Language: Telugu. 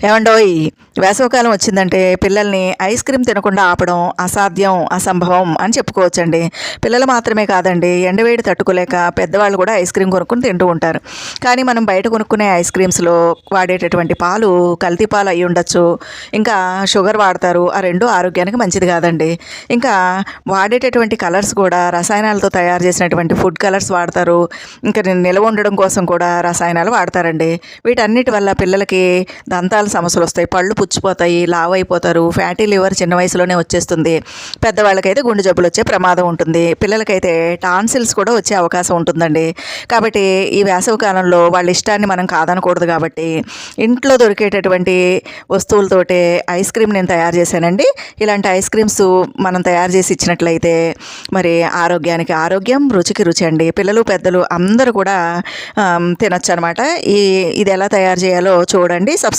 ఏమండోయ్, వేసవికాలం వచ్చిందంటే పిల్లల్ని ఐస్ క్రీమ్ తినకుండా ఆపడం అసాధ్యం, అసంభవం అని చెప్పుకోవచ్చండి. పిల్లలు మాత్రమే కాదండి, ఎండవేడి తట్టుకోలేక పెద్దవాళ్ళు కూడా ఐస్ క్రీమ్ కొనుక్కొని తింటూ ఉంటారు. కానీ మనం బయట కొనుక్కునే ఐస్ క్రీమ్స్లో వాడేటటువంటి పాలు కల్తీ పాలు అయి ఉండొచ్చు, ఇంకా షుగర్ వాడతారు. ఆ రెండు ఆరోగ్యానికి మంచిది కాదండి. ఇంకా వాడేటటువంటి కలర్స్ కూడా రసాయనాలతో తయారు చేసినటువంటి ఫుడ్ కలర్స్ వాడతారు. ఇంకా నిల్వ ఉండడం కోసం కూడా రసాయనాలు వాడతారండి. వీటన్నిటి వల్ల పిల్లలకి దంతాల సమస్యలు వస్తాయి, పళ్ళు పుచ్చిపోతాయి, లావు అయిపోతారు, ఫ్యాటీ లివర్ చిన్న వయసులోనే వచ్చేస్తుంది. పెద్దవాళ్ళకైతే గుండె జబ్బులు వచ్చే ప్రమాదం ఉంటుంది, పిల్లలకైతే టాన్సిల్స్ కూడా వచ్చే అవకాశం ఉంటుందండి. కాబట్టి ఈ వేసవి కాలంలో వాళ్ళ ఇష్టాన్ని మనం కాదనకూడదు. కాబట్టి ఇంట్లో దొరికేటటువంటి వస్తువులతోటే ఐస్ క్రీమ్ నేను తయారు చేశానండి. ఇలాంటి ఐస్ క్రీమ్స్ మనం తయారు చేసి ఇచ్చినట్లయితే మరి ఆరోగ్యానికి ఆరోగ్యం, రుచికి రుచి అండి. పిల్లలు పెద్దలు అందరూ కూడా తినొచ్చు అనమాట. ఇది ఎలా తయారు చేయాలో చూడండి.